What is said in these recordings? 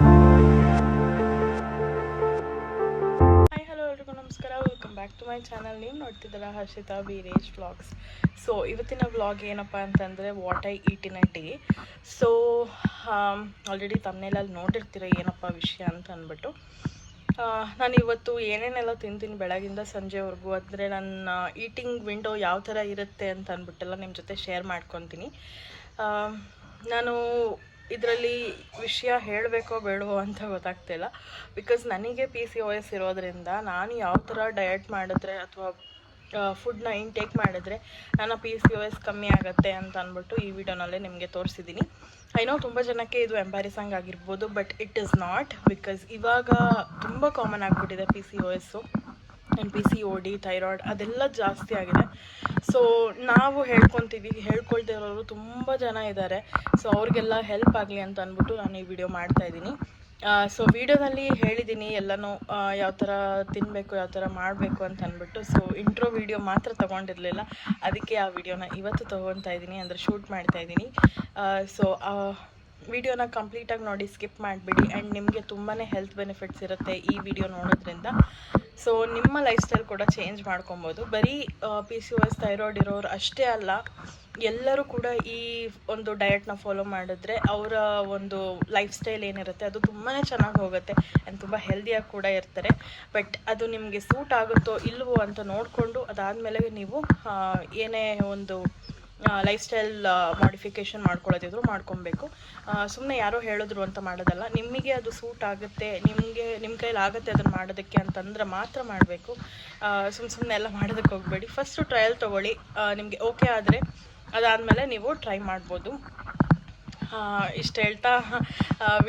Hi hello ಎಲ್ರಿಗೂ ನಮಸ್ಕಾರ, welcome back to my channel. ನೀವು ನೋಡ್ತಿದ್ದಲ್ಲ ಹರ್ಷಿತಾ ವೀರೇಶ್ ವ್ಲಾಗ್ಸ್. ಸೊ ಇವತ್ತಿನ ವ್ಲಾಗ್ ಏನಪ್ಪ ಅಂತಂದರೆ what I eat in a day. So already ತಮ್ಮನೇಲಲ್ಲಿ ನೋಡಿರ್ತೀರ ಏನಪ್ಪ ವಿಷಯ ಅಂತ ಅಂದ್ಬಿಟ್ಟು. ನಾನು ಇವತ್ತು ಏನೇನೆಲ್ಲ ತಿಂತೀನಿ ಬೆಳಗಿಂದ ಸಂಜೆವರೆಗೂ, ಅಂದರೆ ನನ್ನ ಈಟಿಂಗ್ ವಿಂಡೋ ಯಾವ ಥರ ಇರುತ್ತೆ ಅಂತ ಅಂದ್ಬಿಟ್ಟೆಲ್ಲ ನಿಮ್ಮ ಜೊತೆ ಶೇರ್ ಮಾಡ್ಕೊತೀನಿ. ನಾನು ಇದರಲ್ಲಿ ವಿಷಯ ಹೇಳಬೇಕೋ ಬೇಡವೋ ಅಂತ ಗೊತ್ತಾಗ್ತಿಲ್ಲ. ಬಿಕಾಸ್ ನನಗೆ PCOS ಇರೋದ್ರಿಂದ ನಾನು ಯಾವ ಥರ ಡಯಟ್ ಮಾಡಿದ್ರೆ ಅಥವಾ ಫುಡ್ನ ಇಂಟೇಕ್ ಮಾಡಿದ್ರೆ ನನ್ನ PCOS ಕಮ್ಮಿ ಆಗುತ್ತೆ ಅಂತ ಅಂದ್ಬಿಟ್ಟು ಈ ವಿಡಿಯೋನಲ್ಲೇ ನಿಮಗೆ ತೋರಿಸಿದ್ದೀನಿ. ಐನೋ ತುಂಬ ಜನಕ್ಕೆ ಇದು ಎಂಬ್ಯಾರಿಸಂಗ್ ಆಗಿರ್ಬೋದು, but it is not. Because ಇವಾಗ ತುಂಬ ಕಾಮನ್ ಆಗಿಬಿಟ್ಟಿದೆ PCOS ಆ್ಯಂಡ್ PCOD, ಥೈರಾಯ್ಡ್ ಅದೆಲ್ಲ ಜಾಸ್ತಿ ಆಗಿದೆ. ಸೊ ನಾವು ಹೇಳ್ಕೊಳ್ದೇ ಇರೋರು ತುಂಬ ಜನ ಇದ್ದಾರೆ. ಸೊ ಅವ್ರಿಗೆಲ್ಲ ಹೆಲ್ಪ್ ಆಗಲಿ ಅಂತ ಅಂದ್ಬಿಟ್ಟು ನಾನು ಈ ವಿಡಿಯೋ ಮಾಡ್ತಾಯಿದ್ದೀನಿ. ಸೊ ವಿಡಿಯೋದಲ್ಲಿ ಹೇಳಿದ್ದೀನಿ ಎಲ್ಲನೂ ಯಾವ ಥರ ತಿನ್ನಬೇಕು, ಯಾವ ಥರ ಮಾಡಬೇಕು ಅಂತ ಅಂದ್ಬಿಟ್ಟು. ಸೊ ಇಂಟ್ರೋ ವಿಡಿಯೋ ಮಾತ್ರ ತೊಗೊಂಡಿರಲಿಲ್ಲ, ಅದಕ್ಕೆ ಆ ವಿಡಿಯೋನ ಇವತ್ತು ತೊಗೊತಾ ಇದ್ದೀನಿ, ಅಂದರೆ ಶೂಟ್ ಮಾಡ್ತಾಯಿದ್ದೀನಿ. ಸೊ ವಿಡಿಯೋನ ಕಂಪ್ಲೀಟಾಗಿ ನೋಡಿ, ಸ್ಕಿಪ್ ಮಾಡಿಬಿಡಿ. ಆ್ಯಂಡ್ ನಿಮಗೆ ತುಂಬಾ ಹೆಲ್ತ್ ಬೆನಿಫಿಟ್ಸ್ ಇರುತ್ತೆ ಈ ವಿಡಿಯೋ ನೋಡೋದ್ರಿಂದ. ಸೊ ನಿಮ್ಮ ಲೈಫ್ ಸ್ಟೈಲ್ ಕೂಡ ಚೇಂಜ್ ಮಾಡ್ಕೊಬೋದು. ಬರೀ PCOS ಥೈರಾಯ್ಡ್ ಇರೋರು ಅಷ್ಟೇ ಅಲ್ಲ, ಎಲ್ಲರೂ ಕೂಡ ಈ ಒಂದು ಡಯಟ್ನ ಫಾಲೋ ಮಾಡಿದ್ರೆ ಅವರ ಒಂದು ಲೈಫ್ ಸ್ಟೈಲ್ ಏನಿರುತ್ತೆ ಅದು ತುಂಬಾ ಚೆನ್ನಾಗಿ ಹೋಗುತ್ತೆ ಆ್ಯಂಡ್ ತುಂಬ ಹೆಲ್ದಿಯಾಗಿ ಕೂಡ ಇರ್ತಾರೆ. ಬಟ್ ಅದು ನಿಮಗೆ ಸೂಟ್ ಆಗುತ್ತೋ ಇಲ್ವೋ ಅಂತ ನೋಡಿಕೊಂಡು ಅದಾದಮೇಲೆ ನೀವು ಏನೇ ಒಂದು ಲೈಫ್ ಸ್ಟೈಲ್ ಮಾಡಿಫಿಕೇಷನ್ ಮಾಡ್ಕೊಳ್ಳೋದಿದ್ರು ಮಾಡ್ಕೊಬೇಕು. ಸುಮ್ಮನೆ ಯಾರೋ ಹೇಳಿದ್ರು ಅಂತ ಮಾಡೋದಲ್ಲ. ನಿಮಗೆ ಅದು ಸೂಟ್ ಆಗುತ್ತೆ, ನಿಮ್ಮ ಕೈಲಿ ಆಗುತ್ತೆ ಅದನ್ನು ಮಾಡೋದಕ್ಕೆ ಅಂತಂದ್ರೆ ಮಾತ್ರ ಮಾಡಬೇಕು. ಸುಮ್ಮನೆ ಎಲ್ಲ ಮಾಡೋದಕ್ಕೆ ಹೋಗಬೇಡಿ. ಫಸ್ಟು ಟ್ರಯಲ್ ತೊಗೊಳ್ಳಿ, ನಿಮಗೆ ಓಕೆ ಆದರೆ ಅದಾದಮೇಲೆ ನೀವು ಟ್ರೈ ಮಾಡ್ಬೋದು. ಇಷ್ಟು ಹೇಳ್ತಾ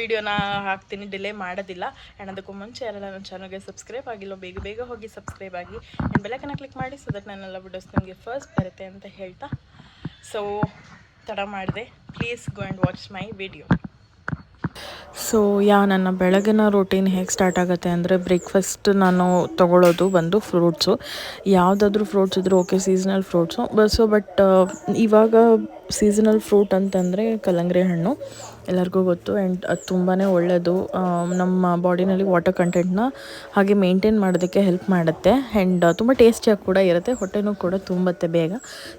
ವಿಡಿಯೋನ ಹಾಕ್ತೀನಿ, ಡಿಲೇ ಮಾಡೋದಿಲ್ಲ. ಆ್ಯಂಡ್ ಅದಕ್ಕೂ ಮುಂಚೆ ಯಾರೆಲ್ಲ ನನ್ನ ಚಾನಲ್ಗೆ ಸಬ್ಸ್ಕ್ರೈಬ್ ಆಗಿಲ್ಲ ಬೇಗ ಹೋಗಿ ಸಬ್ಸ್ಕ್ರೈಬ್ ಆಗಿ ಆ್ಯಂಡ್ ಬೆಲ್ಲೈಕನ್ನ ಕ್ಲಿಕ್ ಮಾಡಿ, ಸೊ ದಟ್ ನನ್ನೆಲ್ಲ ವಿಡಿಯೋಸ್ ನಿಮಗೆ ಫಸ್ಟ್ ಬರುತ್ತೆ ಅಂತ ಹೇಳ್ತಾ, ಸೊ ತಡ ಮಾಡಿದೆ, please go and watch my video. So ನನ್ನ ಬೆಳಗಿನ ರೂಟೀನ್ ಹೇಗೆ ಸ್ಟಾರ್ಟ್ ಆಗುತ್ತೆ ಅಂದರೆ, ಬ್ರೇಕ್ಫಾಸ್ಟ್ ನಾನು ತೊಗೊಳ್ಳೋದು ಬಂದು ಫ್ರೂಟ್ಸು. ಯಾವುದಾದ್ರೂ ಫ್ರೂಟ್ಸ್ ಇದ್ದರೂ ಓಕೆ, ಸೀಸನಲ್ ಫ್ರೂಟ್ಸು. ಬಟ್ ಇವಾಗ ಸೀಸನಲ್ ಫ್ರೂಟ್ ಅಂತಂದರೆ ಕಲ್ಲಂಗಡಿ ಹಣ್ಣು, ಎಲ್ಲರಿಗೂ ಗೊತ್ತು. ಆ್ಯಂಡ್ ಅದು ತುಂಬಾ ಒಳ್ಳೆಯದು, ನಮ್ಮ ಬಾಡಿನಲ್ಲಿ ವಾಟರ್ ಕಂಟೆಂಟ್ನ ಹಾಗೆ ಮೇಂಟೈನ್ ಮಾಡೋದಕ್ಕೆ ಹೆಲ್ಪ್ ಮಾಡುತ್ತೆ. ಆ್ಯಂಡ್ ತುಂಬ ಟೇಸ್ಟಿಯಾಗಿ ಕೂಡ ಇರುತ್ತೆ, ಹೊಟ್ಟೆನೂ ಕೂಡ ತುಂಬುತ್ತೆ ಬೇಗ.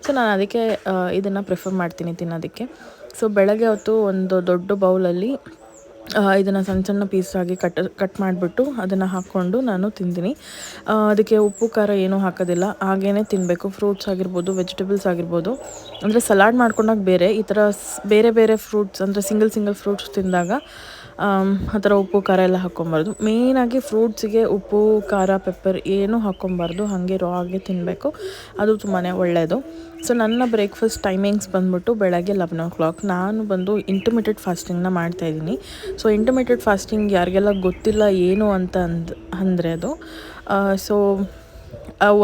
ಸೊ ನಾನು ಅದಕ್ಕೆ ಇದನ್ನು ಪ್ರಿಫರ್ ಮಾಡ್ತೀನಿ ತಿನ್ನೋದಕ್ಕೆ. ಸೊ ಬೆಳಗ್ಗೆ ಹೊತ್ತು ಒಂದು ದೊಡ್ಡ ಬೌಲಲ್ಲಿ ಇದನ್ನು ಸಣ್ಣ ಪೀಸಾಗಿ ಕಟ್ ಮಾಡಿಬಿಟ್ಟು ಅದನ್ನು ಹಾಕ್ಕೊಂಡು ನಾನು ತಿಂತೀನಿ. ಅದಕ್ಕೆ ಉಪ್ಪು ಖಾರ ಏನೂ ಹಾಕೋದಿಲ್ಲ, ಹಾಗೇ ತಿನ್ನಬೇಕು. ಫ್ರೂಟ್ಸ್ ಆಗಿರ್ಬೋದು, ವೆಜಿಟೇಬಲ್ಸ್ ಆಗಿರ್ಬೋದು, ಅಂದರೆ ಸಲಾಡ್ ಮಾಡ್ಕೊಂಡಾಗ ಬೇರೆ, ಈ ಥರ ಬೇರೆ ಫ್ರೂಟ್ಸ್ ಅಂದರೆ ಸಿಂಗಲ್ ಫ್ರೂಟ್ಸ್ ತಿಂದಾಗ ಆ ಥರ ಉಪ್ಪು ಖಾರ ಎಲ್ಲ ಹಾಕ್ಕೊಬಾರ್ದು. ಮೇಯ್ನಾಗಿ ಫ್ರೂಟ್ಸಿಗೆ ಉಪ್ಪು ಖಾರ ಪೆಪ್ಪರ್ ಏನೂ ಹಾಕ್ಕೊಬಾರ್ದು, ಹಾಗೆ ರಾ ಆಗಿ ತಿನ್ನಬೇಕು, ಅದು ತುಂಬಾ ಒಳ್ಳೆಯದು. ಸೊ ನನ್ನ ಬ್ರೇಕ್ಫಾಸ್ಟ್ ಟೈಮಿಂಗ್ಸ್ ಬಂದ್ಬಿಟ್ಟು ಬೆಳಗ್ಗೆ 11 o'clock. ನಾನು ಬಂದು ಇಂಟರ್ಮಿಟೆಡ್ ಫಾಸ್ಟಿಂಗ್ನ ಮಾಡ್ತಾಯಿದ್ದೀನಿ. ಸೊ ಇಂಟರ್ಮಿಟೆಡ್ ಫಾಸ್ಟಿಂಗ್ ಯಾರಿಗೆಲ್ಲ ಗೊತ್ತಿಲ್ಲ ಏನು ಅಂತ ಅಂದರೆ ಅದು ಸೊ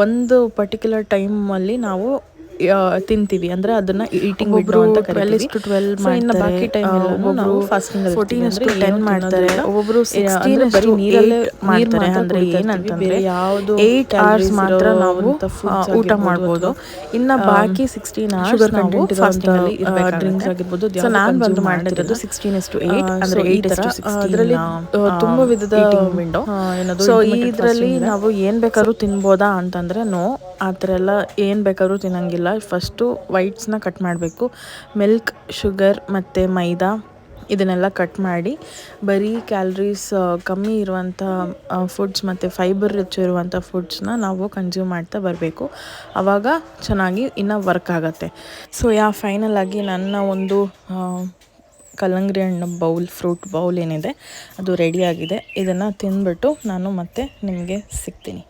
ಒಂದು ಪರ್ಟಿಕ್ಯುಲರ್ ಟೈಮಲ್ಲಿ ನಾವು ತಿಂತೀವಿ, ಅಂದರೆ ಅದನ್ನು ಈಟಿಂಗ್ ವಿಂಡೋ ಅಂತ ಕರೀತೀವಿ. 12 ಇನ್ನು ಬಾಕಿ ಟೈಮ್ ನಾವು ಫಾಸ್ಟಿಂಗ್ 14 ಮಾಡ್ತಾರೆ, ಒಬ್ಬೊಬ್ರು 16 ಬರೀ ನೀರಲ್ಲೇ ಮಾಡ್ತಾರೆ. ಅಂದರೆ ಏನಂತಂದರೆ 8 hours ಮಾತ್ರ ನಾವು ಊಟ ಮಾಡ್ಬೋದು, ಇನ್ನು ಬಾಕಿ 16 hours ಶುಗರ್ ಕಂಟೆಂಟ್ ಫಾಸ್ಟಿಂಗಲ್ಲಿ ಡ್ರಿಂಕ್ಸ್ ಆಗಿರ್ಬೋದು. ಸೊ ನಾನು ಬಂದು ಮಾಡ್ತಿರೋದು 16:8, ಅಂದರೆ 8:16. ಅದರಲ್ಲಿ ತುಂಬ ವಿಧದ ವಿಂಡೋ. ಸೊ ಇದರಲ್ಲಿ ನಾವು ಏನು ಬೇಕಾದ್ರೂ ತಿನ್ಬೋದಾ ಅಂತಂದರೆ ನೋ, ಆ ಥರ ಎಲ್ಲ ಏನು ಬೇಕಾದ್ರೂ ತಿನ್ನಂಗಿಲ್ಲ. ಫಸ್ಟು ವೈಟ್ಸ್ನ ಕಟ್ ಮಾಡಬೇಕು, ಮಿಲ್ಕ್, ಶುಗರ್ ಮತ್ತು ಮೈದಾ ಇದನ್ನೆಲ್ಲ ಕಟ್ ಮಾಡಿ ಬರೀ ಕ್ಯಾಲರೀಸ್ ಕಮ್ಮಿ ಇರುವಂಥ ಫುಡ್ಸ್ ಮತ್ತು ಫೈಬರ್ ರಿಚ್ ಇರುವಂಥ ಫುಡ್ಸ್ನ ನಾವು ಕನ್ಸ್ಯೂಮ್ ಮಾಡ್ತಾ ಬರಬೇಕು. ಆವಾಗ ಚೆನ್ನಾಗಿ ಇನ್ನೂ ವರ್ಕ್ ಆಗುತ್ತೆ. ಸೊ ಫೈನಲ್ ಆಗಿ ನನ್ನ ಒಂದು ಕಲ್ಲಂಗಡಿ ಹಣ್ಣು ಫ್ರೂಟ್ ಬೌಲ್ ಏನಿದೆ ಅದು ರೆಡಿಯಾಗಿದೆ. ಇದನ್ನು ತಿಂದ್ಬಿಟ್ಟು ನಾನು ಮತ್ತೆ ನಿಮಗೆ ಸಿಗ್ತೀನಿ.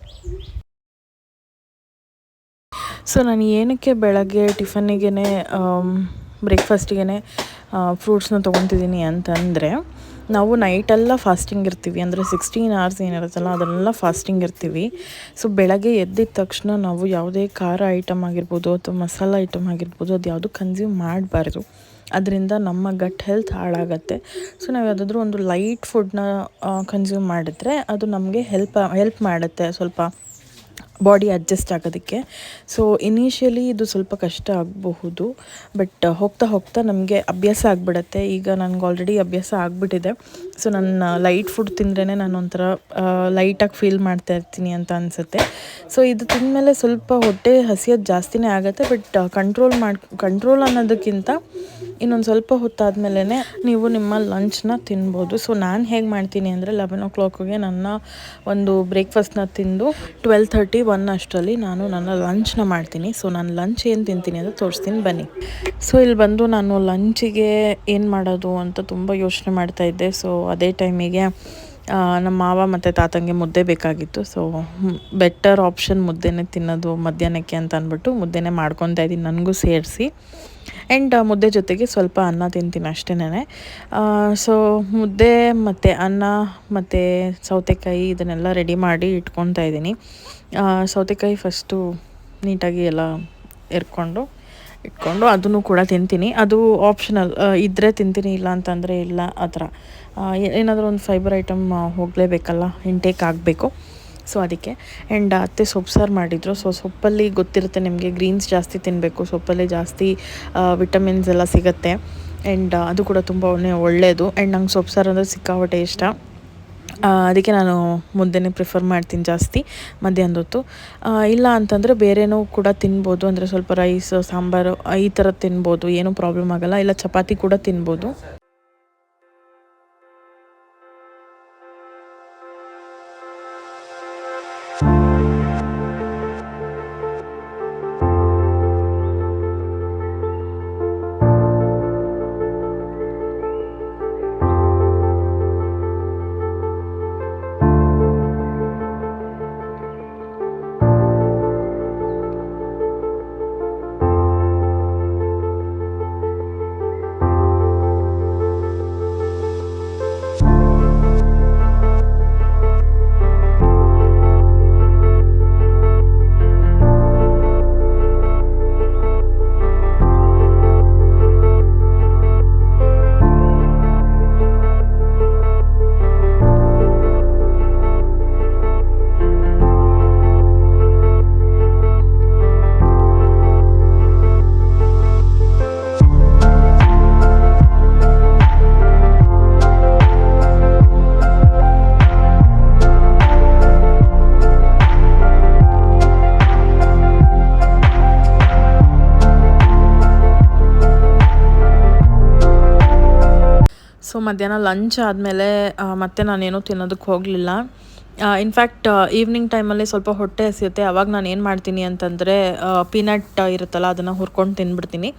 ಸೊ ನಾನು ಏನಕ್ಕೆ ಬೆಳಗ್ಗೆ ಟಿಫನ್ನಿಗೆ ಬ್ರೇಕ್ಫಾಸ್ಟಿಗೆ ಫ್ರೂಟ್ಸ್ನ ತೊಗೊತಿದ್ದೀನಿ ಅಂತಂದರೆ, ನಾವು ನೈಟೆಲ್ಲ ಫಾಸ್ಟಿಂಗ್ ಇರ್ತೀವಿ, ಅಂದರೆ 16 hours ಏನಿರುತ್ತಲ್ಲ ಅದನ್ನೆಲ್ಲ ಫಾಸ್ಟಿಂಗ್ ಇರ್ತೀವಿ. ಸೊ ಬೆಳಗ್ಗೆ ಎದ್ದಿದ ತಕ್ಷಣ ನಾವು ಯಾವುದೇ ಖಾರ ಐಟಮ್ ಆಗಿರ್ಬೋದು ಅಥವಾ ಮಸಾಲ ಐಟಮ್ ಆಗಿರ್ಬೋದು ಅದು ಯಾವುದು ಕನ್ಸ್ಯೂಮ್ ಮಾಡಬಾರ್ದು. ಅದರಿಂದ ನಮ್ಮ ಗಟ್ ಹೆಲ್ತ್ ಹಾಳಾಗತ್ತೆ. ಸೊ ನಾವು ಯಾವುದಾದ್ರೂ ಒಂದು ಲೈಟ್ ಫುಡ್ನ ಕನ್ಸ್ಯೂಮ್ ಮಾಡಿದ್ರೆ ಅದು ನಮಗೆ ಹೆಲ್ಪ್ ಮಾಡುತ್ತೆ. ಸ್ವಲ್ಪ ಬಾಡಿ ಅಡ್ಜಸ್ಟ್ ಆಗೋದಕ್ಕೆ. ಸೊ ಇನಿಷಿಯಲಿ ಇದು ಸ್ವಲ್ಪ ಕಷ್ಟ ಆಗಬಹುದು, ಬಟ್ ಹೋಗ್ತಾ ಹೋಗ್ತಾ ನಮಗೆ ಅಭ್ಯಾಸ ಆಗಿಬಿಡುತ್ತೆ. ಈಗ ನನಗೆ ಆಲ್ರೆಡಿ ಅಭ್ಯಾಸ ಆಗಿಬಿಟ್ಟಿದೆ. ಸೊ ನನ್ನ ಲೈಟ್ ಫುಡ್ ತಿಂದ್ರೇ ನಾನು ಒಂಥರ ಲೈಟಾಗಿ ಫೀಲ್ ಮಾಡ್ತಾ ಇರ್ತೀನಿ ಅಂತ ಅನಿಸುತ್ತೆ. ಸೊ ಇದು ತಿಂದಮೇಲೆ ಸ್ವಲ್ಪ ಹೊಟ್ಟೆ ಹಸಿಯೋದು ಜಾಸ್ತಿನೇ ಆಗುತ್ತೆ, ಬಟ್ ಕಂಟ್ರೋಲ್ ಅನ್ನೋದಕ್ಕಿಂತ ಇನ್ನೊಂದು ಸ್ವಲ್ಪ ಹೊತ್ತಾದಮೇಲೆ ನೀವು ನಿಮ್ಮ ಲಂಚ್ನ ತಿನ್ಬೋದು. ಸೊ ನಾನು ಹೇಗೆ ಮಾಡ್ತೀನಿ ಅಂದರೆ 11 o'clockಗೆ ನನ್ನ ಒಂದು ಬ್ರೇಕ್ಫಾಸ್ಟ್ನ ತಿಂದು 12:30 1 ಅಷ್ಟರಲ್ಲಿ ನಾನು ನನ್ನ ಲಂಚ್ನ ಮಾಡ್ತೀನಿ. ಸೊ ನಾನು ಲಂಚ್ ಏನು ತಿಂತೀನಿ ಅಂತ ತೋರಿಸ್ತೀನಿ ಬನ್ನಿ. ಸೊ ಇಲ್ಲಿ ಬಂದು ನಾನು ಲಂಚಿಗೆ ಏನು ಮಾಡೋದು ಅಂತ ತುಂಬ ಯೋಚನೆ ಮಾಡ್ತಾಯಿದ್ದೆ. ಸೊ ಅದೇ ಟೈಮಿಗೆ ನಮ್ಮ ಮಾವ ಮತ್ತು ತಾತಂಗೆ ಮುದ್ದೆ ಬೇಕಾಗಿತ್ತು. ಸೊ ಬೆಟರ್ ಆಪ್ಷನ್ ಮುದ್ದೆನೇ ತಿನ್ನೋದು ಮಧ್ಯಾಹ್ನಕ್ಕೆ ಅಂತ ಅಂದ್ಬಿಟ್ಟು ಮುದ್ದೆನೇ ಮಾಡ್ಕೊತಾ ಇದ್ದೀನಿ ನನಗೂ ಸೇರಿಸಿ. ಆ್ಯಂಡ್ ಮುದ್ದೆ ಜೊತೆಗೆ ಸ್ವಲ್ಪ ಅನ್ನ ತಿಂತೀನಿ ಅಷ್ಟೇನೆ. ಸೊ ಮುದ್ದೆ ಮತ್ತು ಅನ್ನ ಮತ್ತು ಸೌತೆಕಾಯಿ ಇದನ್ನೆಲ್ಲ ರೆಡಿ ಮಾಡಿ ಇಟ್ಕೊತಾ ಇದ್ದೀನಿ. ಸೌತೆಕಾಯಿ ಫಸ್ಟು ನೀಟಾಗಿ ಎಲ್ಲ ಇಟ್ಕೊಂಡು ಅದನ್ನು ಕೂಡ ತಿಂತೀನಿ. ಅದು ಆಪ್ಷನಲ್, ಇದ್ದರೆ ತಿಂತೀನಿ, ಇಲ್ಲ ಅಂತಂದರೆ ಇಲ್ಲ. ಆ ಥರ ಏನಾದರೂ ಒಂದು ಫೈಬರ್ ಐಟಮ್ ಹೋಗಲೇಬೇಕಲ್ಲ, ಇಂಟೇಕ್ ಆಗಬೇಕು. ಸೊ ಅದಕ್ಕೆ. ಆ್ಯಂಡ್ ಅತ್ತೆ ಸೊಪ್ಪು ಸಾರು ಮಾಡಿದರು. ಸೊ ಸೊಪ್ಪಲ್ಲಿ ಗೊತ್ತಿರುತ್ತೆ ನಿಮಗೆ, ಗ್ರೀನ್ಸ್ ಜಾಸ್ತಿ ತಿನ್ನಬೇಕು, ಸೊಪ್ಪಲ್ಲಿ ಜಾಸ್ತಿ ವಿಟಮಿನ್ಸ್ ಎಲ್ಲ ಸಿಗುತ್ತೆ. ಆ್ಯಂಡ್ ಅದು ಕೂಡ ತುಂಬ ಒಳ್ಳೆಯದು. ಆ್ಯಂಡ್ ನಂಗೆ ಸೊಪ್ಪು ಸಾರು ಅಂದರೆ ಸಿಕ್ಕಾಪಟ್ಟೆ ಇಷ್ಟ. ಅದಕ್ಕೆ ನಾನು ಮುದ್ದೆನೇ ಪ್ರಿಫರ್ ಮಾಡ್ತೀನಿ ಜಾಸ್ತಿ ಮಧ್ಯಾಹ್ನದ ಹೊತ್ತು. ಇಲ್ಲ ಅಂತಂದರೆ ಬೇರೆನೂ ಕೂಡ ತಿನ್ಬೋದು, ಅಂದರೆ ಸ್ವಲ್ಪ ರೈಸ್ ಸಾಂಬಾರು ಈ ಥರ ತಿನ್ಬೋದು, ಏನೂ ಪ್ರಾಬ್ಲಮ್ ಆಗೋಲ್ಲ. ಇಲ್ಲ ಚಪಾತಿ ಕೂಡ ತಿನ್ಬೋದು. ಸೊ ಮಧ್ಯಾಹ್ನ ಲಂಚ್ ಆದಮೇಲೆ ಮತ್ತೆ ನಾನೇನೂ ತಿನ್ನೋದಕ್ಕೆ ಹೋಗಲಿಲ್ಲ. ಇನ್ಫ್ಯಾಕ್ಟ್ ಈವ್ನಿಂಗ್ ಟೈಮಲ್ಲಿ ಸ್ವಲ್ಪ ಹೊಟ್ಟೆ ಹಸಿಯುತ್ತೆ. ಅವಾಗ ನಾನು ಏನು ಮಾಡ್ತೀನಿ ಅಂತಂದರೆ ಪೀನಟ್ ಇರುತ್ತಲ್ಲ ಅದನ್ನು ಹುರ್ಕೊಂಡು ತಿಂದ್ಬಿಡ್ತೀನಿ.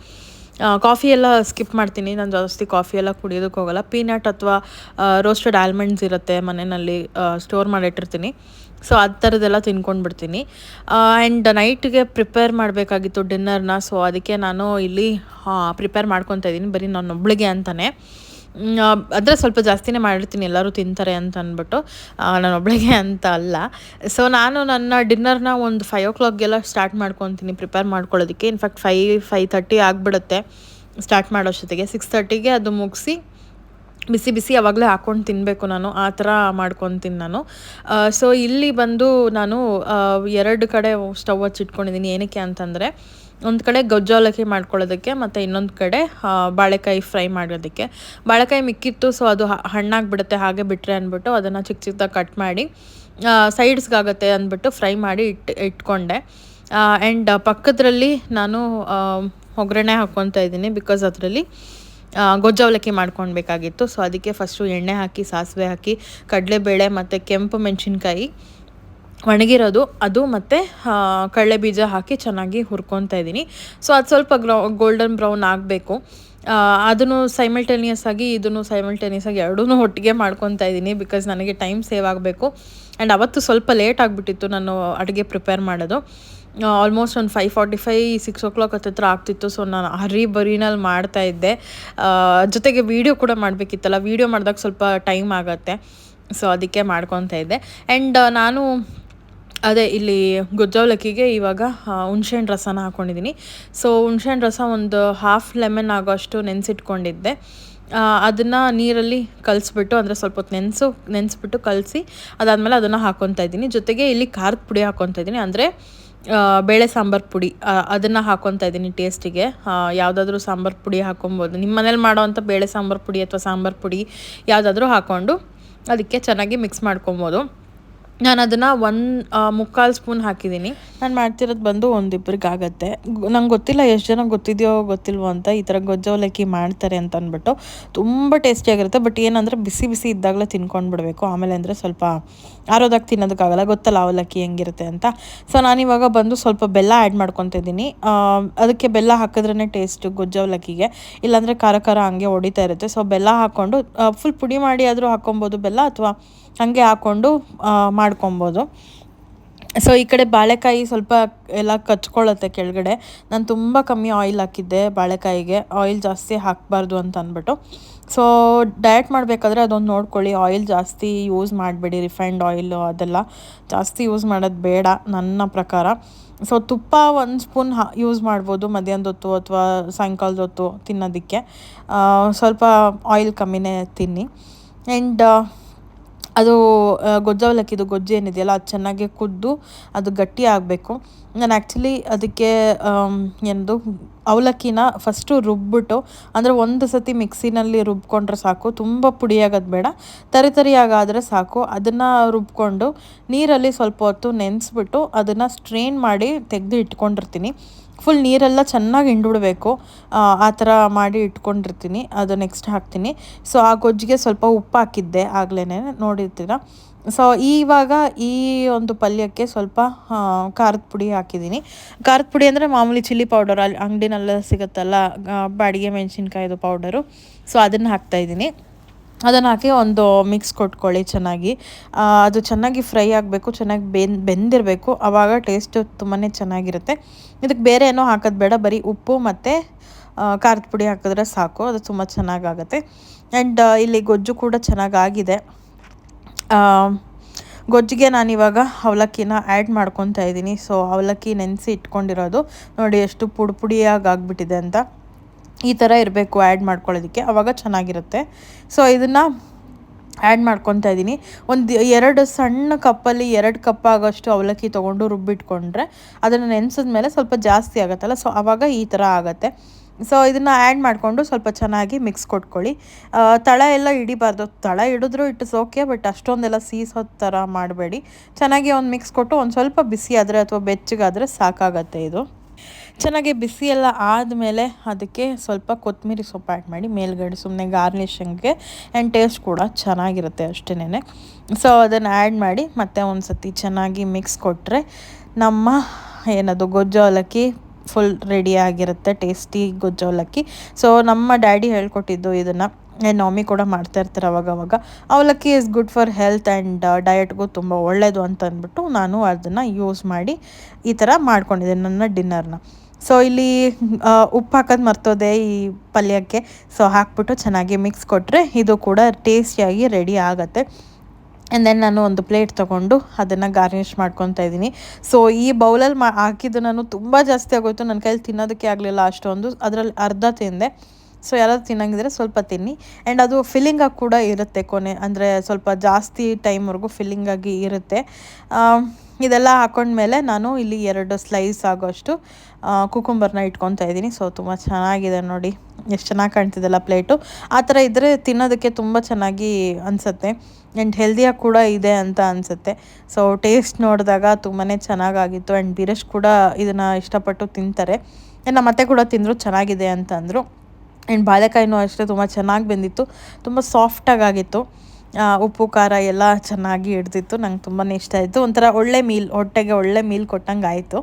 ಕಾಫಿ ಎಲ್ಲ ಸ್ಕಿಪ್ ಮಾಡ್ತೀನಿ, ನಾನು ಜಾಸ್ತಿ ಕಾಫಿ ಎಲ್ಲ ಕುಡಿಯೋದಕ್ಕೆ ಹೋಗಲ್ಲ. ಪೀನಟ್ ಅಥವಾ ರೋಸ್ಟೆಡ್ ಆಲ್ಮಂಡ್ಸ್ ಇರುತ್ತೆ ಮನೆಯಲ್ಲಿ, ಸ್ಟೋರ್ ಮಾಡಿಟ್ಟಿರ್ತೀನಿ. ಸೊ ಆ ಥರದ್ದೆಲ್ಲ ತಿನ್ಕೊಂಡ್ಬಿಡ್ತೀನಿ. ಆ್ಯಂಡ್ ನೈಟ್ಗೆ ಪ್ರಿಪೇರ್ ಮಾಡಬೇಕಾಗಿತ್ತು ಡಿನ್ನರ್ನ. ಸೊ ಅದಕ್ಕೆ ನಾನು ಇಲ್ಲಿ ಪ್ರಿಪೇರ್ ಮಾಡ್ಕೊತಾ ಇದ್ದೀನಿ, ಬರೀ ನಾನೊಬ್ಳಿಗೆ ಅಂತಲೇ. ಅಂದರೆ ಸ್ವಲ್ಪ ಜಾಸ್ತಿನೇ ಮಾಡಿರ್ತೀನಿ, ಎಲ್ಲರೂ ತಿಂತಾರೆ ಅಂತ ಅಂದ್ಬಿಟ್ಟು, ನಾನೊಬ್ಳಿಗೆ ಅಂತ ಅಲ್ಲ. ಸೊ ನಾನು ನನ್ನ ಡಿನ್ನರ್ನ ಒಂದು 5 o'clockಗೆಲ್ಲ ಸ್ಟಾರ್ಟ್ ಮಾಡ್ಕೊತೀನಿ ಪ್ರಿಪೇರ್ ಮಾಡ್ಕೊಳ್ಳೋದಕ್ಕೆ. ಇನ್ಫ್ಯಾಕ್ಟ್ 5:30 ಆಗಿಬಿಡುತ್ತೆ ಸ್ಟಾರ್ಟ್ ಮಾಡೋಷ್ಟೊತ್ತಿಗೆ. 6:30ಗೆ ಅದು ಮುಗಿಸಿ ಬಿಸಿ ಬಿಸಿ ಆವಾಗಲೇ ಹಾಕ್ಕೊಂಡು ತಿನ್ನಬೇಕು ನಾನು, ಆ ಥರ ಮಾಡ್ಕೊತೀನಿ ನಾನು. ಸೊ ಇಲ್ಲಿ ಬಂದು ನಾನು 2 ಕಡೆ ಸ್ಟವ್ ಹಚ್ಚಿಟ್ಕೊಂಡಿದ್ದೀನಿ. ಏನಕ್ಕೆ ಅಂತಂದರೆ ಒಂದು ಕಡೆ ಗೊಜ್ಜು ಅವಲಕ್ಕಿ ಮಾಡ್ಕೊಳ್ಳೋದಕ್ಕೆ, ಮತ್ತು ಇನ್ನೊಂದು ಕಡೆ ಬಾಳೆಕಾಯಿ ಫ್ರೈ ಮಾಡೋದಕ್ಕೆ. ಬಾಳೆಕಾಯಿ ಮಿಕ್ಕಿತ್ತು, ಸೊ ಅದು ಹಣ್ಣಾಗಿಬಿಡುತ್ತೆ ಹಾಗೆ ಬಿಟ್ಟರೆ ಅಂದ್ಬಿಟ್ಟು ಅದನ್ನು ಚಿಕ್ಕ ಚಿಕ್ಕದಾಗಿ ಕಟ್ ಮಾಡಿ ಸೈಡ್ಸ್ಗಾಗುತ್ತೆ ಅಂದ್ಬಿಟ್ಟು ಫ್ರೈ ಮಾಡಿ ಇಟ್ಕೊಂಡೆ. ಆ್ಯಂಡ್ ಪಕ್ಕದ್ರಲ್ಲಿ ನಾನು ಒಗ್ಗರಣೆ ಹಾಕ್ಕೊತಾ ಇದ್ದೀನಿ, ಬಿಕಾಸ್ ಅದರಲ್ಲಿ ಗೊಜ್ಜು ಅವಲಕ್ಕಿ ಮಾಡ್ಕೊಳ್ಬೇಕಾಗಿತ್ತು. ಸೊ ಅದಕ್ಕೆ ಫಸ್ಟು ಎಣ್ಣೆ ಹಾಕಿ, ಸಾಸಿವೆ ಹಾಕಿ, ಕಡಲೆಬೇಳೆ ಮತ್ತು ಕೆಂಪು ಮೆಣಸಿನ್ಕಾಯಿ ಒಣಗಿರೋದು ಅದು ಮತ್ತು ಕಡಲೆ ಬೀಜ ಹಾಕಿ ಚೆನ್ನಾಗಿ ಹುರ್ಕೊತಾ ಇದ್ದೀನಿ. ಸೊ ಅದು ಸ್ವಲ್ಪ ಗೋಲ್ಡನ್ ಬ್ರೌನ್ ಆಗಬೇಕು. ಅದನ್ನು ಸೈಮಲ್ಟೇನಿಯಸ್ ಆಗಿ ಇದನ್ನು ಸೈಮಲ್ಟೇನಿಯಸ್ ಆಗಿ ಎರಡೂ ಒಟ್ಟಿಗೆ ಮಾಡ್ಕೊತಾ ಇದ್ದೀನಿ, ಬಿಕಾಸ್ ನನಗೆ ಟೈಮ್ ಸೇವ್ ಆಗಬೇಕು. ಆ್ಯಂಡ್ ಅವತ್ತು ಸ್ವಲ್ಪ ಲೇಟ್ ಆಗಿಬಿಟ್ಟಿತ್ತು ನಾನು ಅಡುಗೆ ಪ್ರಿಪೇರ್ ಮಾಡೋದು. ಆಲ್ಮೋಸ್ಟ್ ಒಂದು 5:45 6 o'clock ಹತ್ತಿರ ಆಗ್ತಿತ್ತು. ಸೊ ನಾನು ಬರೀನಲ್ಲಿ ಮಾಡ್ತಾಯಿದ್ದೆ, ಜೊತೆಗೆ ವೀಡಿಯೋ ಕೂಡ ಮಾಡಬೇಕಿತ್ತಲ್ಲ, ವೀಡಿಯೋ ಮಾಡಿದಾಗ ಸ್ವಲ್ಪ ಟೈಮ್ ಆಗುತ್ತೆ. ಸೊ ಅದಕ್ಕೆ ಮಾಡ್ಕೊತಾ ಇದ್ದೆ. ಆ್ಯಂಡ್ ನಾನು ಅದೇ ಇಲ್ಲಿ ಗೊಜ್ಜವಲಕ್ಕಿಗೆ ಇವಾಗ ಹುಣ್ಸೆಹಣ್ಣು ರಸನ ಹಾಕ್ಕೊಂಡಿದ್ದೀನಿ. ಸೊ ಹುಣ್ಸೆಹಣ್ಣು ರಸ ಒಂದು 1/2 ಲೆಮನ್ ಆಗೋಷ್ಟು ನೆನೆಸಿಟ್ಕೊಂಡಿದ್ದೆ. ಅದನ್ನು ನೀರಲ್ಲಿ ಕಲಿಸ್ಬಿಟ್ಟು ಅಂದರೆ ಸ್ವಲ್ಪ ಹೊತ್ತು ನೆನೆಸ್ಬಿಟ್ಟು ಕಲಸಿ ಅದಾದಮೇಲೆ ಅದನ್ನು ಹಾಕ್ಕೊತಾ ಇದ್ದೀನಿ. ಜೊತೆಗೆ ಇಲ್ಲಿ ಖಾರದ ಪುಡಿ ಹಾಕ್ಕೊತಾ ಇದ್ದೀನಿ, ಅಂದರೆ ಬೇಳೆ ಸಾಂಬಾರು ಪುಡಿ ಅದನ್ನು ಹಾಕ್ಕೊತಾ ಇದ್ದೀನಿ ಟೇಸ್ಟಿಗೆ. ಯಾವುದಾದ್ರೂ ಸಾಂಬಾರು ಪುಡಿ ಹಾಕ್ಕೊಬೋದು, ನಿಮ್ಮ ಮನೇಲಿ ಮಾಡೋವಂಥ ಬೇಳೆ ಸಾಂಬಾರು ಪುಡಿ ಅಥವಾ ಸಾಂಬಾರು ಪುಡಿ ಯಾವುದಾದ್ರೂ ಹಾಕ್ಕೊಂಡು ಅದಕ್ಕೆ ಚೆನ್ನಾಗಿ ಮಿಕ್ಸ್ ಮಾಡ್ಕೊಬೋದು. ನಾನು ಅದನ್ನು 1/4 ಸ್ಪೂನ್ ಹಾಕಿದ್ದೀನಿ. ನಾನು ಮಾಡ್ತಿರೋದು ಬಂದು ಒಂದಿಬ್ಬರಿಗೆ ಆಗುತ್ತೆ. ನಂಗೆ ಗೊತ್ತಿಲ್ಲ ಎಷ್ಟು ಜನ ಗೊತ್ತಿದೆಯೋ ಗೊತ್ತಿಲ್ವೋ ಅಂತ, ಈ ಥರ ಗೊಜ್ಜು ಅವಲಕ್ಕಿ ಮಾಡ್ತಾರೆ ಅಂತ ಅಂದ್ಬಿಟ್ಟು ತುಂಬ ಟೇಸ್ಟಿಯಾಗಿರುತ್ತೆ. ಬಟ್ ಏನಂದರೆ ಬಿಸಿ ಬಿಸಿ ಇದ್ದಾಗಲೇ ತಿನ್ಕೊಂಡು ಬಿಡಬೇಕು, ಆಮೇಲೆ ಅಂದರೆ ಸ್ವಲ್ಪ ಆರೋದಾಗಿ ತಿನ್ನೋದಕ್ಕಾಗಲ್ಲ, ಗೊತ್ತಲ್ಲ ಅವಲಕ್ಕಿ ಹೆಂಗಿರುತ್ತೆ ಅಂತ. ಸೊ ನಾನಿವಾಗ ಬಂದು ಸ್ವಲ್ಪ ಬೆಲ್ಲ ಆ್ಯಡ್ ಮಾಡ್ಕೊತಿದ್ದೀನಿ. ಅದಕ್ಕೆ ಬೆಲ್ಲ ಹಾಕಿದ್ರೇ ಟೇಸ್ಟು ಗೊಜ್ಜು ಅವಲಕ್ಕಿಗೆ, ಇಲ್ಲಾಂದರೆ ಖಾರ ಖಾರ ಹಂಗೆ ಹೊಡಿತಾ ಇರುತ್ತೆ. ಸೊ ಬೆಲ್ಲ ಹಾಕ್ಕೊಂಡು ಫುಲ್ ಪುಡಿ ಮಾಡಿ ಆದರೂ ಹಾಕ್ಕೊಬೋದು ಬೆಲ್ಲ, ಅಥವಾ ಹಾಗೆ ಹಾಕ್ಕೊಂಡು ಮಾಡ್ಕೊಬೋದು. ಸೊ ಈ ಕಡೆ ಬಾಳೆಕಾಯಿ ಸ್ವಲ್ಪ ಎಲ್ಲ ಕಚ್ಕೊಳ್ಳುತ್ತೆ ಕೆಳಗಡೆ. ನಾನು ತುಂಬ ಕಮ್ಮಿ ಆಯಿಲ್ ಹಾಕಿದ್ದೆ ಬಾಳೆಕಾಯಿಗೆ, ಆಯಿಲ್ ಜಾಸ್ತಿ ಹಾಕಬಾರ್ದು ಅಂತ ಅಂದ್ಬಿಟ್ಟು. ಸೊ ಡಯಟ್ ಮಾಡಬೇಕಾದ್ರೆ ಅದೊಂದು ನೋಡ್ಕೊಳ್ಳಿ, ಆಯಿಲ್ ಜಾಸ್ತಿ ಯೂಸ್ ಮಾಡಬೇಡಿ, ರಿಫೈನ್ಡ್ ಆಯಿಲು ಅದೆಲ್ಲ ಜಾಸ್ತಿ ಯೂಸ್ ಮಾಡೋದು ಬೇಡ ನನ್ನ ಪ್ರಕಾರ. ಸೊ ತುಪ್ಪ 1 ಸ್ಪೂನ್ ಯೂಸ್ ಮಾಡ್ಬೋದು ಮಧ್ಯಾಹ್ನದ ಹೊತ್ತು ಅಥವಾ ಸಾಯಂಕಾಲದ ಹೊತ್ತು ತಿನ್ನೋದಕ್ಕೆ. ಸ್ವಲ್ಪ ಆಯಿಲ್ ಕಮ್ಮಿನೇ ತಿನ್ನಿ. ಆ್ಯಂಡ್ ಅದು ಗೊಜ್ಜು ಅವಲಕ್ಕಿದು ಗೊಜ್ಜು ಏನಿದೆಯಲ್ಲ ಅದು ಚೆನ್ನಾಗಿ ಕುದ್ದು ಅದು ಗಟ್ಟಿ ಆಗಬೇಕು. ನಾನು ಆ್ಯಕ್ಚುಲಿ ಅದಕ್ಕೆ ಏನದು ಅವಲಕ್ಕಿನ ಫಸ್ಟು ರುಬ್ಬಿಟ್ಟು, ಅಂದರೆ ಒಂದು ಸತಿ ಮಿಕ್ಸಿನಲ್ಲಿ ರುಬ್ಕೊಂಡ್ರೆ ಸಾಕು, ತುಂಬ ಪುಡಿಯಾಗೋದು ಬೇಡ, ತರಿಯಾಗಾದರೆ ಸಾಕು. ಅದನ್ನು ರುಬ್ಕೊಂಡು ನೀರಲ್ಲಿ ಸ್ವಲ್ಪ ಹೊತ್ತು ನೆನೆಸ್ಬಿಟ್ಟು ಅದನ್ನು ಸ್ಟ್ರೈನ್ ಮಾಡಿ ತೆಗೆದು ಇಟ್ಕೊಂಡಿರ್ತೀನಿ. ಫುಲ್ ನೀರೆಲ್ಲ ಚೆನ್ನಾಗಿ ಹಿಂಡ್ಬಿಡ್ಬೇಕು, ಆ ಥರ ಮಾಡಿ ಇಟ್ಕೊಂಡಿರ್ತೀನಿ. ಅದು ನೆಕ್ಸ್ಟ್ ಹಾಕ್ತೀನಿ. ಸೊ ಆ ಗೊಜ್ಜಿಗೆ ಸ್ವಲ್ಪ ಉಪ್ಪು ಹಾಕಿದ್ದೆ ಆಗಲೇ ನೋಡಿರ್ತೀರ. ಸೊ ಇವಾಗ ಈ ಒಂದು ಪಲ್ಯಕ್ಕೆ ಸ್ವಲ್ಪ ಖಾರದ ಪುಡಿ ಹಾಕಿದ್ದೀನಿ. ಖಾರದ ಪುಡಿ ಅಂದರೆ ಮಾಮೂಲಿ ಚಿಲ್ಲಿ ಪೌಡರ್, ಅಲ್ಲಿ ಅಂಗಡಿನೆಲ್ಲ ಸಿಗುತ್ತಲ್ಲ ಬಾಡಿಗೆ ಮೆಣಸಿನ್ಕಾಯಿದು ಪೌಡರು, ಸೊ ಅದನ್ನು ಹಾಕ್ತಾಯಿದ್ದೀನಿ. ಅದನ್ನು ಹಾಕಿ ಒಂದು ಮಿಕ್ಸ್ ಕೊಟ್ಕೊಳ್ಳಿ ಚೆನ್ನಾಗಿ. ಅದು ಚೆನ್ನಾಗಿ ಫ್ರೈ ಆಗಬೇಕು, ಚೆನ್ನಾಗಿ ಬೆಂದಿರಬೇಕು, ಆವಾಗ ಟೇಸ್ಟು ತುಂಬಾ ಚೆನ್ನಾಗಿರುತ್ತೆ. ಇದಕ್ಕೆ ಬೇರೆ ಏನೋ ಹಾಕೋದು ಬೇಡ, ಬರೀ ಉಪ್ಪು ಮತ್ತು ಖಾರದ ಪುಡಿ ಹಾಕಿದ್ರೆ ಸಾಕು, ಅದು ತುಂಬ ಚೆನ್ನಾಗಾಗುತ್ತೆ. ಆ್ಯಂಡ್ ಇಲ್ಲಿ ಗೊಜ್ಜು ಕೂಡ ಚೆನ್ನಾಗಾಗಿದೆ. ಗೊಜ್ಜಿಗೆ ನಾನಿವಾಗ ಅವಲಕ್ಕಿನ ಆ್ಯಡ್ ಮಾಡ್ಕೊತಾ ಇದ್ದೀನಿ. ಸೊ ಅವಲಕ್ಕಿ ನೆನೆಸಿ ಇಟ್ಕೊಂಡಿರೋದು ನೋಡಿ ಎಷ್ಟು ಪುಡಿಯಾಗಿ ಆಗಿಬಿಟ್ಟಿದೆ ಅಂತ. ಈ ಥರ ಇರಬೇಕು ಆ್ಯಡ್ ಮಾಡ್ಕೊಳ್ಳೋದಕ್ಕೆ, ಆವಾಗ ಚೆನ್ನಾಗಿರುತ್ತೆ. ಸೊ ಇದನ್ನು ಆ್ಯಡ್ ಮಾಡ್ಕೊತಾ ಇದ್ದೀನಿ. 2 ಸಣ್ಣ ಕಪ್ಪಲ್ಲಿ 2 ಕಪ್ ಆಗೋಷ್ಟು ಅವಲಕ್ಕಿ ತೊಗೊಂಡು ರುಬ್ಬಿಟ್ಕೊಂಡ್ರೆ ಅದನ್ನು ನೆನೆಸಿದ್ಮೇಲೆ ಸ್ವಲ್ಪ ಜಾಸ್ತಿ ಆಗುತ್ತಲ್ಲ, ಸೊ ಆವಾಗ ಈ ಥರ ಆಗುತ್ತೆ. ಸೊ ಇದನ್ನು ಆ್ಯಡ್ ಮಾಡಿಕೊಂಡು ಸ್ವಲ್ಪ ಚೆನ್ನಾಗಿ ಮಿಕ್ಸ್ ಕೊಟ್ಕೊಳ್ಳಿ. ತಳ ಎಲ್ಲ ಹಿಡಿಬಾರ್ದು, ತಳ ಹಿಡಿದ್ರೂ ಇಟ್ಸ್ ಓಕೆ, ಬಟ್ ಅಷ್ಟೊಂದೆಲ್ಲ ಸೀಸೋ ಥರ ಮಾಡಬೇಡಿ. ಚೆನ್ನಾಗಿ ಒಂದು ಮಿಕ್ಸ್ ಕೊಟ್ಟು ಒಂದು ಸ್ವಲ್ಪ ಬಿಸಿ ಆದರೆ ಅಥವಾ ಬೆಚ್ಚಗಾದರೆ ಸಾಕಾಗತ್ತೆ. ಇದು ಚೆನ್ನಾಗಿ ಬಿಸಿ ಎಲ್ಲ ಆದಮೇಲೆ ಅದಕ್ಕೆ ಸ್ವಲ್ಪ ಕೊತ್ತಂಬರಿ ಸೊಪ್ಪು ಆ್ಯಡ್ ಮಾಡಿ ಮೇಲ್ಗಡೆ, ಸುಮ್ಮನೆ ಗಾರ್ನಿಷಿಂಗ್ಗೆ, ಆ್ಯಂಡ್ ಟೇಸ್ಟ್ ಕೂಡ ಚೆನ್ನಾಗಿರುತ್ತೆ ಅಷ್ಟೇನೆ. ಸೊ ಅದನ್ನು ಆ್ಯಡ್ ಮಾಡಿ ಮತ್ತೆ ಒಂದು ಸತಿ ಚೆನ್ನಾಗಿ ಮಿಕ್ಸ್ ಕೊಟ್ಟರೆ ನಮ್ಮ ಏನದು ಗೊಜ್ಜು ಅವಲಕ್ಕಿ ಫುಲ್ ರೆಡಿ ಆಗಿರುತ್ತೆ, ಟೇಸ್ಟಿ ಗೊಜ್ಜು ಅವಲಕ್ಕಿ. ಸೊ ನಮ್ಮ ಡ್ಯಾಡಿ ಹೇಳ್ಕೊಟ್ಟಿದ್ದು ಇದನ್ನು, ಆ್ಯಂಡ್ ಮಮ್ಮಿ ಕೂಡ ಮಾಡ್ತಾಯಿರ್ತಾರೆ ಅವಾಗವಾಗ. ಅವಲಕ್ಕಿ is good for health and ಡಯಟ್ಗೂ ತುಂಬ ಒಳ್ಳೆಯದು ಅಂತ ಅಂದ್ಬಿಟ್ಟು ನಾನು ಅದನ್ನು ಯೂಸ್ ಮಾಡಿ ಈ ಥರ ಮಾಡ್ಕೊಂಡಿದ್ದೆ ನನ್ನ ಡಿನ್ನರ್ನ. ಸೊ ಇಲ್ಲಿ ಉಪ್ಪು ಹಾಕೋದು ಮರ್ತೋದೆ ಈ ಪಲ್ಯಕ್ಕೆ. ಸೊ ಹಾಕ್ಬಿಟ್ಟು ಚೆನ್ನಾಗಿ ಮಿಕ್ಸ್ ಕೊಟ್ಟರೆ ಇದು ಕೂಡ ಟೇಸ್ಟಿಯಾಗಿ ರೆಡಿ ಆಗುತ್ತೆ. ಆ್ಯಂಡ್ ದೆನ್ ನಾನು ಒಂದು ಪ್ಲೇಟ್ ತೊಗೊಂಡು ಅದನ್ನು ಗಾರ್ನಿಷ್ ಮಾಡ್ಕೊತಾ ಇದ್ದೀನಿ. ಸೊ ಈ ಬೌಲಲ್ಲಿ ಹಾಕಿದ್ದು ನಾನು ತುಂಬ ಜಾಸ್ತಿ ಆಗೋಯ್ತು, ನನ್ನ ಕೈಯಲ್ಲಿ ತಿನ್ನೋದಕ್ಕೆ ಆಗಲಿಲ್ಲ ಅಷ್ಟೊಂದು, ಅದರಲ್ಲಿ ಅರ್ಧ ತಿಂದೆ. ಸೊ ಯಾರಾದ್ರು ತಿನ್ನಂಗಿದ್ರೆ ಸ್ವಲ್ಪ ತಿನ್ನಿ. ಆ್ಯಂಡ್ ಅದು ಫಿಲ್ಲಿಂಗಾಗಿ ಕೂಡ ಇರುತ್ತೆ ಕೊನೆ, ಅಂದರೆ ಸ್ವಲ್ಪ ಜಾಸ್ತಿ ಟೈಮ್ವರೆಗೂ ಫಿಲ್ಲಿಂಗಾಗಿ ಇರುತ್ತೆ. ಇದೆಲ್ಲ ಹಾಕೊಂಡ್ಮೇಲೆ ನಾನು ಇಲ್ಲಿ 2 ಸ್ಲೈಸ್ ಆಗೋಷ್ಟು ಕುಕುಂಬರ್ನ ಇಟ್ಕೊತಾ ಇದ್ದೀನಿ. ಸೊ ತುಂಬ ಚೆನ್ನಾಗಿದೆ ನೋಡಿ, ಎಷ್ಟು ಚೆನ್ನಾಗಿ ಕಾಣ್ತಿದ್ದಲ್ಲ ಪ್ಲೇಟು. ಆ ಥರ ಇದ್ದರೆ ತಿನ್ನೋದಕ್ಕೆ ತುಂಬ ಚೆನ್ನಾಗಿ ಅನಿಸುತ್ತೆ, ಆ್ಯಂಡ್ ಹೆಲ್ದಿಯಾಗಿ ಕೂಡ ಇದೆ ಅಂತ ಅನಿಸುತ್ತೆ. ಸೊ ಟೇಸ್ಟ್ ನೋಡಿದಾಗ ತುಂಬಾ ಚೆನ್ನಾಗಾಗಿತ್ತು. ಆ್ಯಂಡ್ ಬೀರೇಶ್ ಕೂಡ ಇದನ್ನು ಇಷ್ಟಪಟ್ಟು ತಿಂತಾರೆ. ನಮ್ಮ ಅತ್ತೆ ಕೂಡ ತಿಂದರು, ಚೆನ್ನಾಗಿದೆ ಅಂತ ಅಂದರು. ಆ್ಯಂಡ್ ಬಾಳೆಕಾಯಿನೂ ಅಷ್ಟೇ ತುಂಬ ಚೆನ್ನಾಗಿ ಬೆಂದಿತ್ತು, ತುಂಬ ಸಾಫ್ಟಾಗಿತ್ತು. ಉಪ್ಪು ಖಾರ ಎಲ್ಲ ಚೆನ್ನಾಗಿ ಹಿಡ್ದಿತ್ತು. ನಂಗೆ ತುಂಬಾ ಇಷ್ಟ ಆಯಿತು. ಒಂಥರ ಒಳ್ಳೆ ಮೀಲ್, ಹೊಟ್ಟೆಗೆ ಒಳ್ಳೆ ಮೀಲ್ ಕೊಟ್ಟಂಗೆ ಆಯಿತು.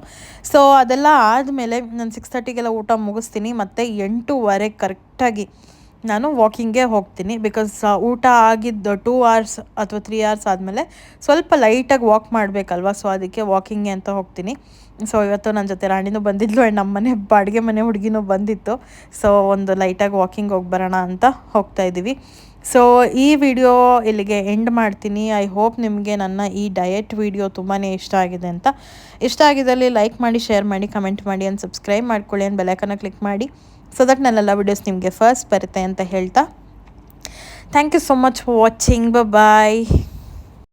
ಸೊ ಅದೆಲ್ಲ ಆದಮೇಲೆ ನಾನು 6:30ಗೆಲ್ಲ ಊಟ ಮುಗಿಸ್ತೀನಿ, ಮತ್ತು 8:15 ಕರೆಕ್ಟಾಗಿ ನಾನು ವಾಕಿಂಗ್ಗೆ ಹೋಗ್ತೀನಿ. ಬಿಕಾಸ್ ಊಟ ಆಗಿದ್ದು 2 hours ಅಥವಾ 3 hours ಆದಮೇಲೆ ಸ್ವಲ್ಪ ಲೈಟಾಗಿ ವಾಕ್ ಮಾಡಬೇಕಲ್ವ, ಸೊ ಅದಕ್ಕೆ ವಾಕಿಂಗ್ಗೆ ಅಂತ ಹೋಗ್ತೀನಿ. ಸೊ ಇವತ್ತು ನನ್ನ ಜೊತೆ ರಾಣಿನೂ ಬಂದಿದ್ಲು, ಆ್ಯಂಡ್ ನಮ್ಮನೆ ಬಾಡಿಗೆ ಮನೆ ಹುಡುಗಿನೂ ಬಂದಿತ್ತು. ಸೊ ಒಂದು ಲೈಟಾಗಿ ವಾಕಿಂಗ್ ಹೋಗಿ ಬರೋಣ ಅಂತ ಹೋಗ್ತಾಯಿದ್ದೀವಿ. ಸೊ ಈ ವಿಡಿಯೋ ಇಲ್ಲಿಗೆ ಎಂಡ್ ಮಾಡ್ತೀನಿ. ಐ ಹೋಪ್ ನಿಮಗೆ ನನ್ನ ಈ ಡಯಟ್ ವಿಡಿಯೋ ತುಂಬಾ ಇಷ್ಟ ಆಗಿದೆ ಅಂತ. ಇಷ್ಟ ಆಗಿದ್ದಲ್ಲಿ ಲೈಕ್ ಮಾಡಿ, ಶೇರ್ ಮಾಡಿ, ಕಮೆಂಟ್ ಮಾಡಿ, ಆ್ಯಂಡ್ ಸಬ್ಸ್ಕ್ರೈಬ್ ಮಾಡ್ಕೊಳ್ಳಿ, ಆ್ಯಂಡ್ ಬೆಲ್ ಐಕಾನ್ನ ಕ್ಲಿಕ್ ಮಾಡಿ, ಸೊ ದಟ್ ನನ್ನೆಲ್ಲ ವಿಡಿಯೋಸ್ ನಿಮಗೆ ಫಸ್ಟ್ ಬರುತ್ತೆ ಅಂತ ಹೇಳ್ತಾ thank you so much for watching. Bye.